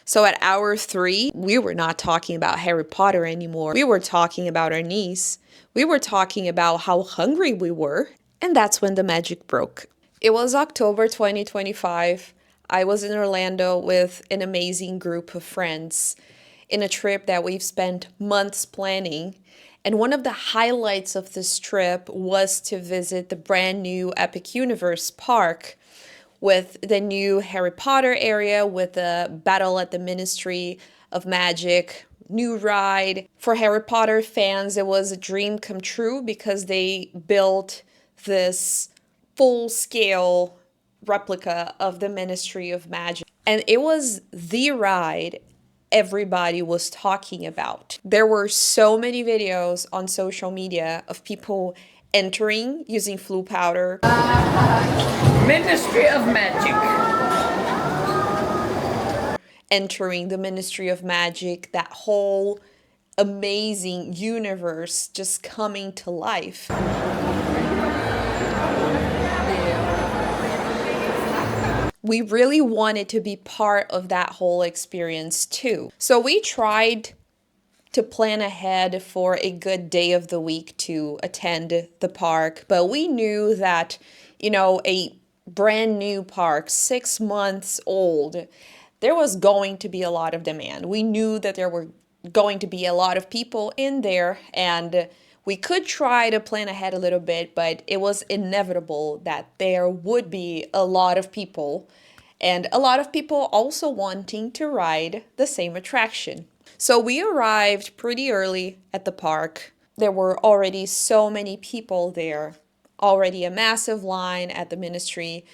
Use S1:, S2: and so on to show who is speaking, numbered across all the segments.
S1: So at hour 3, we were not talking about Harry Potter anymore. We were talking about our niece. We were talking about how hungry we were. And that's when the magic broke. It was October 2025. I was in Orlando with an amazing group of friends in a trip that we've spent months planning. And one of the highlights of this trip was to visit the brand new Epic Universe park with the new Harry Potter area, with the Battle at the Ministry of Magic new ride. For Harry Potter fans, it was a dream come true because they built this full-scale replica of the Ministry of Magic. And it was the ride everybody was talking about. There were so many videos on social media of people entering using flu powder.
S2: Ministry of Magic.
S1: Entering the Ministry of Magic, that whole amazing universe just coming to life. We really wanted to be part of that whole experience too. So we tried to plan ahead for a good day of the week to attend the park, but we knew that, a brand new park, 6 months old, there was going to be a lot of demand. We knew that there were going to be a lot of people in there, and we could try to plan ahead a little bit, but it was inevitable that there would be a lot of people, and a lot of people also wanting to ride the same attraction. So we arrived pretty early at the park. There were already so many people there, already a massive line at the ministry,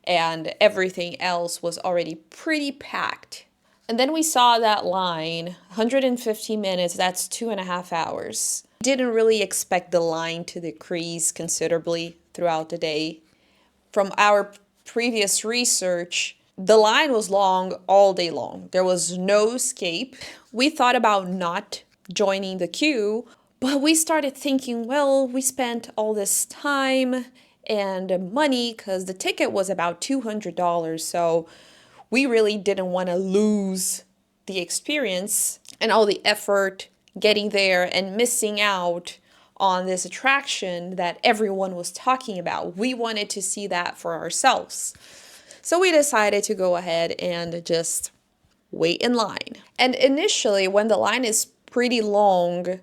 S1: and everything else was already pretty packed. And then we saw that line, 150 minutes, that's 2.5 hours. Didn't really expect the line to decrease considerably throughout the day. From our previous research, the line was long all day long. There was no escape. We thought about not joining the queue, but we started thinking, well, we spent all this time and money because the ticket was about $200. So we really didn't want to lose the experience and all the effort getting there and missing out on this attraction that everyone was talking about. We wanted to see that for ourselves. So we decided to go ahead and just wait in line. And initially, when the line is pretty long,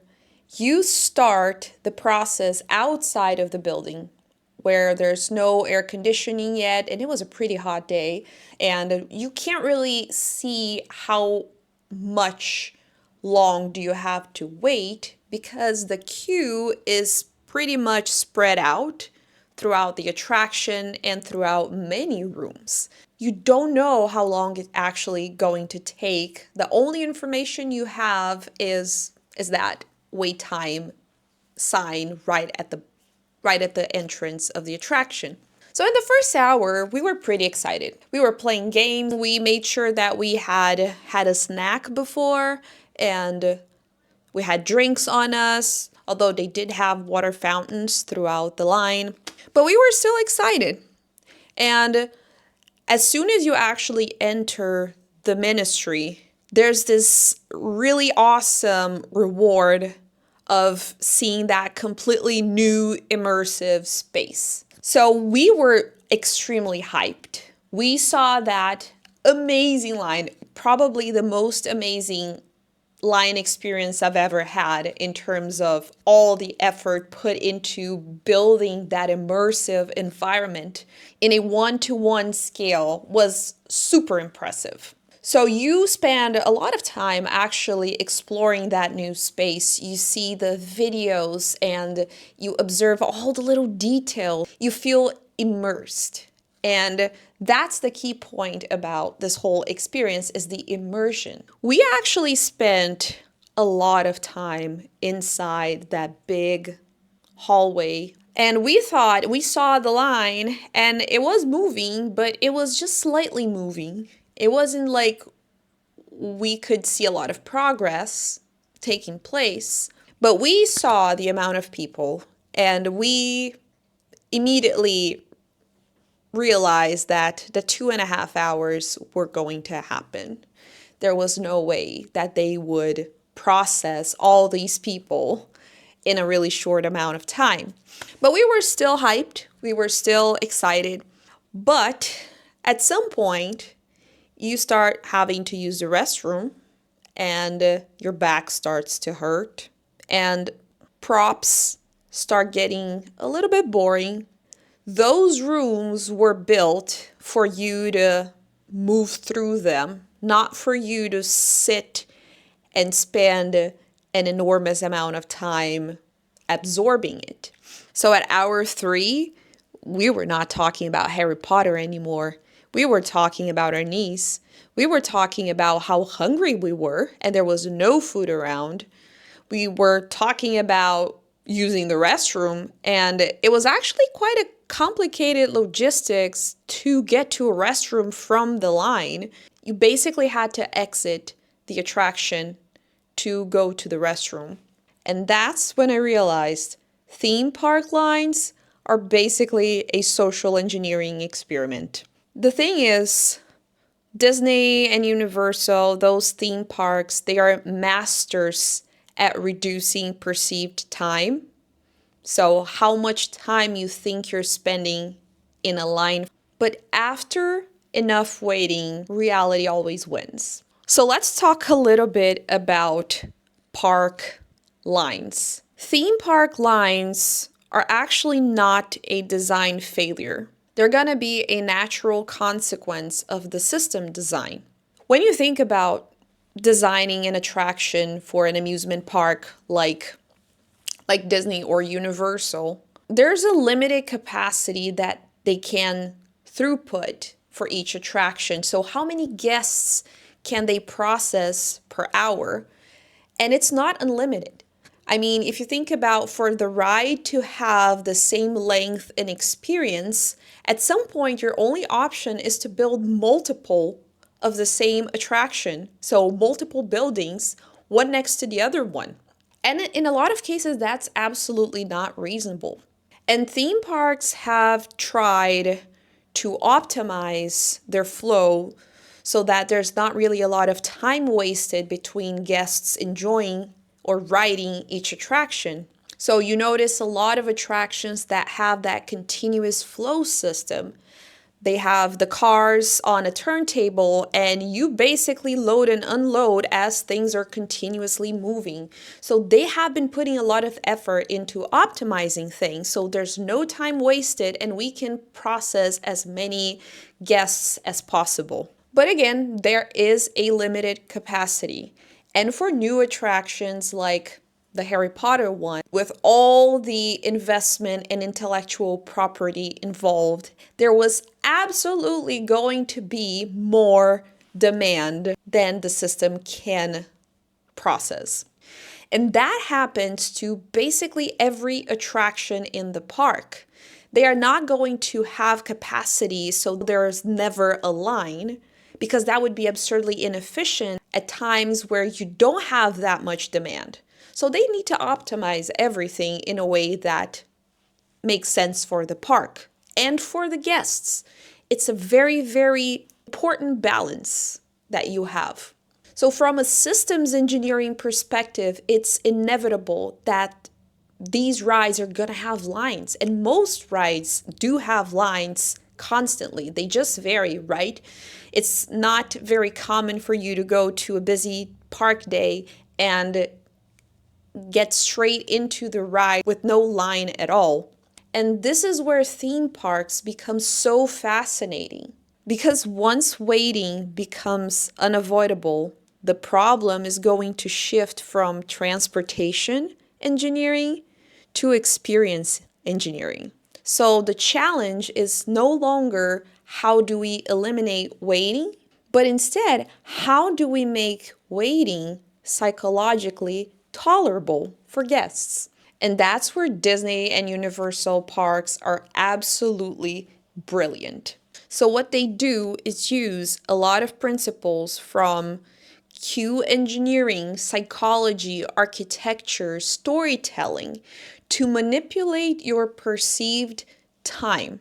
S1: you start the process outside of the building where there's no air conditioning yet, and it was a pretty hot day, and you can't really see how much long do you have to wait because the queue is pretty much spread out throughout the attraction and throughout many rooms. You don't know how long it's actually going to take. The only information you have is that wait time sign right at the entrance of the attraction. So in the first hour, we were pretty excited. We were playing games. We made sure that we had a snack before, and we had drinks on us, although they did have water fountains throughout the line. But we were still excited. And as soon as you actually enter the ministry, there's this really awesome reward of seeing that completely new immersive space. So we were extremely hyped. We saw that amazing line, probably the most amazing line experience I've ever had in terms of all the effort put into building that immersive environment in a one-to-one scale was super impressive. So you spend a lot of time actually exploring that new space. You see the videos and you observe all the little details. You feel immersed. And that's the key point about this whole experience is the immersion. We actually spent a lot of time inside that big hallway. And we thought we saw the line and it was moving, but it was just slightly moving. It wasn't like we could see a lot of progress taking place, but we saw the amount of people and we immediately realized that the 2.5 hours were going to happen. there was no way that they would process all these people in a really short amount of time. But we were still hyped, we were still excited. But at some point, you start having to use the restroom and your back starts to hurt and props start getting a little bit boring. Those rooms were built for you to move through them, not for you to sit and spend an enormous amount of time absorbing it. So at hour 3, we were not talking about Harry Potter anymore. We were talking about our niece. We were talking about how hungry we were and there was no food around. We were talking about using the restroom, and it was actually quite a complicated logistics to get to a restroom from the line. You basically had to exit the attraction to go to the restroom. And that's when I realized theme park lines are basically a social engineering experiment. The thing is, Disney and Universal, those theme parks, they are masters at reducing perceived time. So how much time you think you're spending in a line. But after enough waiting, reality always wins. So let's talk a little bit about park lines. Theme park lines are actually not a design failure. They're gonna be a natural consequence of the system design. When you think about designing an attraction for an amusement park like Disney or Universal, there's a limited capacity that they can throughput for each attraction. So how many guests can they process per hour? And it's not unlimited. I mean, if you think about for the ride to have the same length and experience, at some point your only option is to build multiple of the same attraction. So multiple buildings, one next to the other one. And in a lot of cases, that's absolutely not reasonable. And theme parks have tried to optimize their flow so that there's not really a lot of time wasted between guests enjoying or riding each attraction. So you notice a lot of attractions that have that continuous flow system. They have the cars on a turntable and you basically load and unload as things are continuously moving. So they have been putting a lot of effort into optimizing things so there's no time wasted and we can process as many guests as possible. But again, there is a limited capacity. And for new attractions like the Harry Potter one, with all the investment and intellectual property involved, there was absolutely going to be more demand than the system can process. And that happens to basically every attraction in the park. They are not going to have capacity, so there's never a line, because that would be absurdly inefficient at times where you don't have that much demand. So they need to optimize everything in a way that makes sense for the park and for the guests. It's a very, very important balance that you have. So from a systems engineering perspective, it's inevitable that these rides are going to have lines, and most rides do have lines constantly. They just vary, right? It's not very common for you to go to a busy park day and get straight into the ride with no line at all. And this is where theme parks become so fascinating, because once waiting becomes unavoidable, the problem is going to shift from transportation engineering to experience engineering. So the challenge is no longer how do we eliminate waiting, but instead, how do we make waiting psychologically tolerable for guests? And that's where Disney and Universal parks are absolutely brilliant. So what they do is use a lot of principles from queue engineering, psychology, architecture, storytelling to manipulate your perceived time.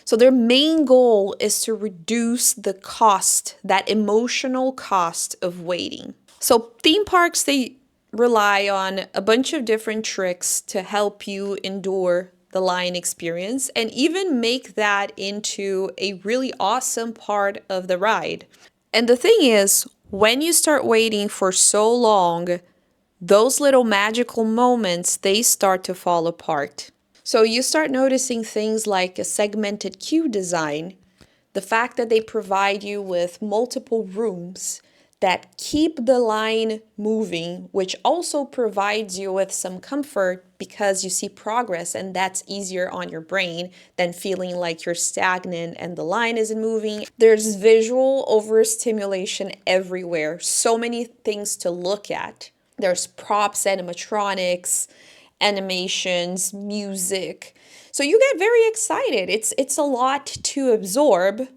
S1: So their main goal is to reduce the cost, that emotional cost of waiting. So theme parks, they rely on a bunch of different tricks to help you endure the line experience and even make that into a really awesome part of the ride. And the thing is, when you start waiting for so long, those little magical moments, they start to fall apart. So you start noticing things like a segmented queue design, the fact that they provide you with multiple rooms that keep the line moving, which also provides you with some comfort because you see progress and that's easier on your brain than feeling like you're stagnant and the line isn't moving. There's visual overstimulation everywhere, so many things to look at. There's props, animatronics, animations, music. So you get very excited. It's a lot to absorb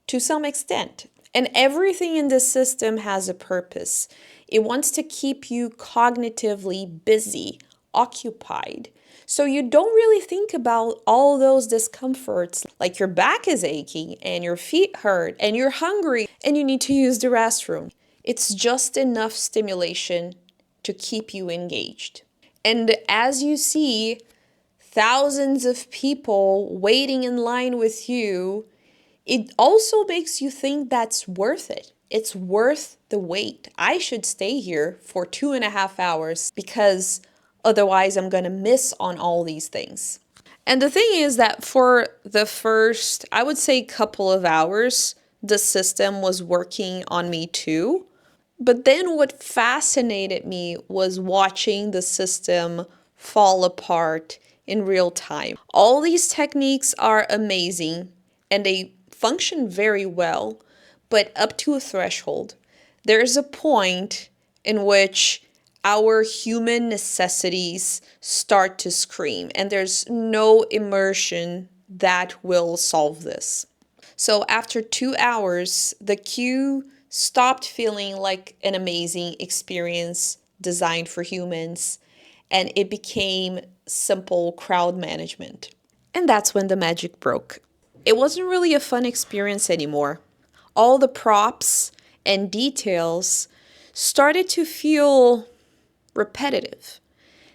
S1: to some extent. And everything in this system has a purpose. It wants to keep you cognitively busy, occupied. So you don't really think about all those discomforts, like your back is aching and your feet hurt and you're hungry and you need to use the restroom. It's just enough stimulation to keep you engaged. And as you see thousands of people waiting in line with you, it also makes you think that's worth it. It's worth the wait. I should stay here for 2.5 hours because otherwise I'm going to miss on all these things. And the thing is that for the first, I would say, couple of hours, the system was working on me too. But then what fascinated me was watching the system fall apart in real time. All these techniques are amazing and they function very well, but up to a threshold. There's a point in which our human necessities start to scream, and there's no immersion that will solve this. So after 2 hours, the queue stopped feeling like an amazing experience designed for humans, and it became simple crowd management. And that's when the magic broke. It wasn't really a fun experience anymore. All the props and details started to feel repetitive.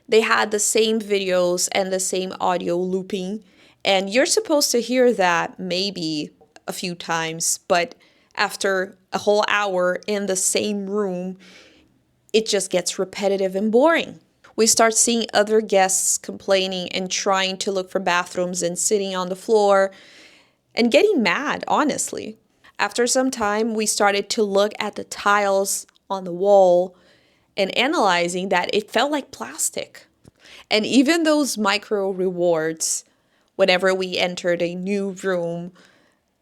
S1: They had the same videos and the same audio looping, and you're supposed to hear that maybe a few times, but after a whole hour in the same room, it just gets repetitive and boring. We start seeing other guests complaining and trying to look for bathrooms and sitting on the floor and getting mad, honestly. After some time, we started to look at the tiles on the wall and analyzing that it felt like plastic. And even those micro rewards, whenever we entered a new room,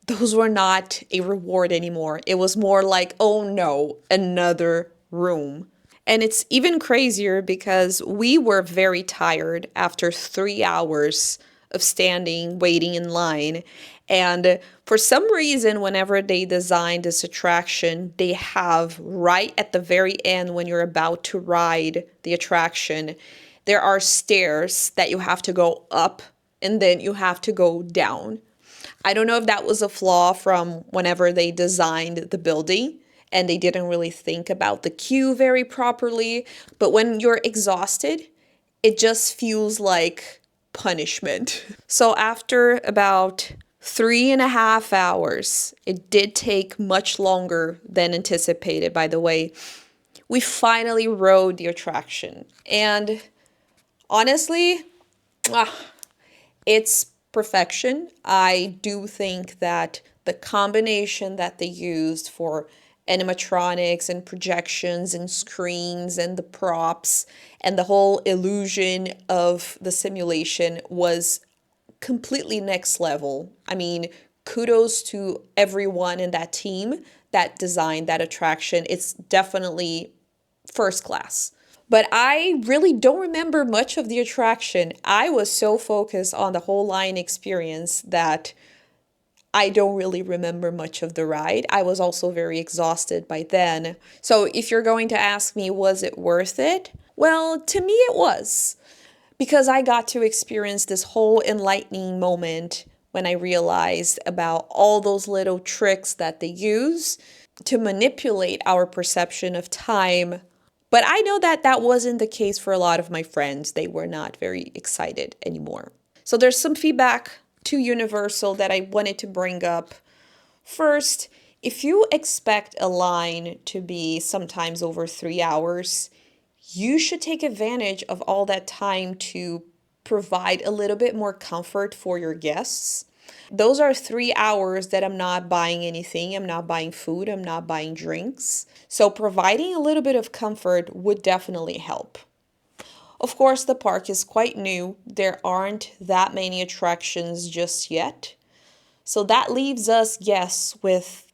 S1: those were not a reward anymore. It was more like, oh no, another room. And it's even crazier because we were very tired after 3 hours of standing, waiting in line. And for some reason, whenever they design this attraction, they have right at the very end, when you're about to ride the attraction, there are stairs that you have to go up and then you have to go down. I don't know if that was a flaw from whenever they designed the building and they didn't really think about the queue very properly. But when you're exhausted, it just feels like punishment. So after about 3.5 hours, it did take much longer than anticipated, by the way, we finally rode the attraction. And honestly, it's perfection. I do think that the combination that they used for animatronics and projections and screens and the props and the whole illusion of the simulation was completely next level. I mean, kudos to everyone in that team that designed that attraction. It's definitely first class. But I really don't remember much of the attraction. I was so focused on the whole line experience that I don't really remember much of the ride. I was also very exhausted by then. So if you're going to ask me, was it worth it? Well, to me it was, because I got to experience this whole enlightening moment when I realized about all those little tricks that they use to manipulate our perception of time. But I know that that wasn't the case for a lot of my friends. They were not very excited anymore. So there's some feedback to Universal that I wanted to bring up. First, if you expect a line to be sometimes over 3 hours, you should take advantage of all that time to provide a little bit more comfort for your guests. Those are 3 hours that I'm not buying anything. I'm not buying food. I'm not buying drinks. So providing a little bit of comfort would definitely help. Of course, the park is quite new. There aren't that many attractions just yet. So that leaves us guests with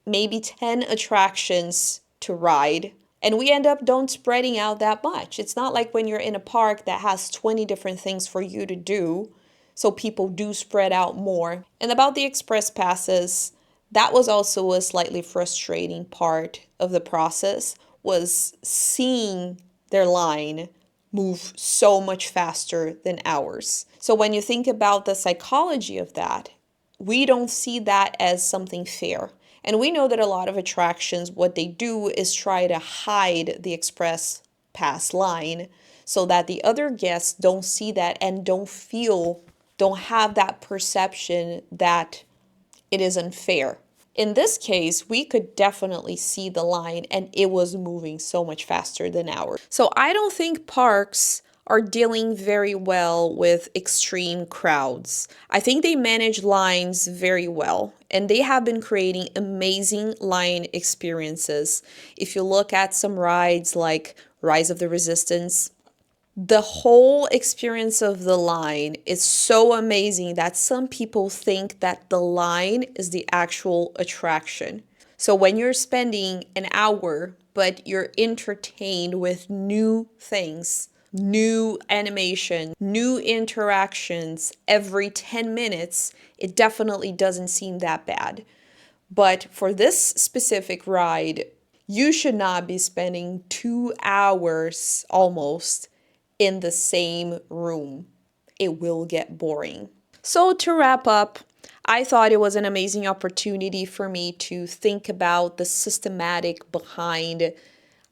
S1: maybe 10 attractions to ride. And we end up don't spreading out that much. It's not like when you're in a park that has 20 different things for you to do. So people do spread out more. And about the express passes, that was also a slightly frustrating part of the process, was seeing their line move so much faster than ours. So when you think about the psychology of that, we don't see that as something fair. And we know that a lot of attractions, what they do is try to hide the express pass line so that the other guests don't see that and don't have that perception that it is unfair. In this case, we could definitely see the line and it was moving so much faster than ours. So I don't think parks are dealing very well with extreme crowds. I think they manage lines very well, and they have been creating amazing line experiences. If you look at some rides like Rise of the Resistance, the whole experience of the line is so amazing that some people think that the line is the actual attraction. So when you're spending an hour, but you're entertained with new things, new animation, new interactions every 10 minutes, it definitely doesn't seem that bad. But for this specific ride, you should not be spending 2 hours almost in the same room. It will get boring. So to wrap up, I thought it was an amazing opportunity for me to think about the systematic behind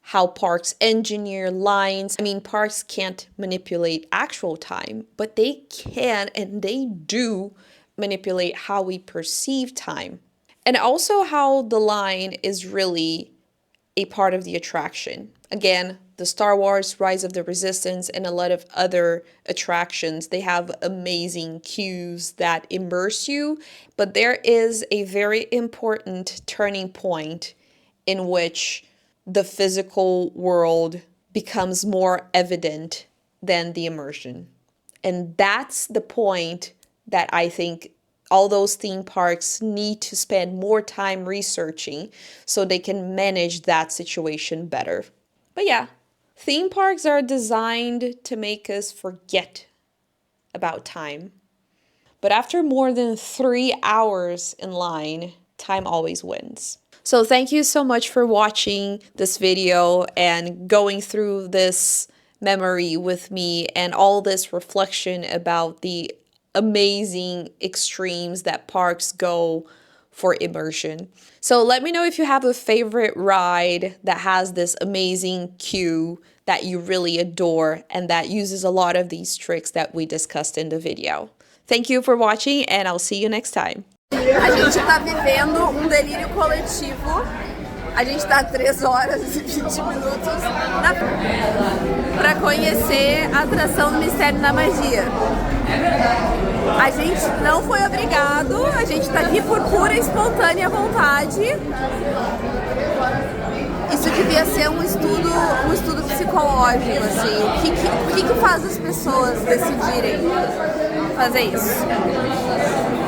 S1: how parks engineer lines. I mean, parks can't manipulate actual time, but they can and they do manipulate how we perceive time. And also how the line is really a part of the attraction. Again, the Star Wars, Rise of the Resistance, and a lot of other attractions, they have amazing cues that immerse you, but there is a very important turning point in which the physical world becomes more evident than the immersion. And that's the point that I think all those theme parks need to spend more time researching so they can manage that situation better. But yeah, theme parks are designed to make us forget about time. But after more than 3 hours in line, time always wins. So thank you so much for watching this video and going through this memory with me and all this reflection about the amazing extremes that parks go for immersion. So let me know if you have a favorite ride that has this amazing cue that you really adore and that uses a lot of these tricks that we discussed in the video. Thank you for watching and I'll see you next time.
S2: A gente tá vivendo delírio coletivo. A gente tá 3 horas e 20 minutos para conhecer a atração do Mistério da Magia. A gente não foi obrigado, a gente tá aqui por pura e espontânea vontade. Isso devia ser um estudo psicológico, assim. O que faz as pessoas decidirem fazer isso?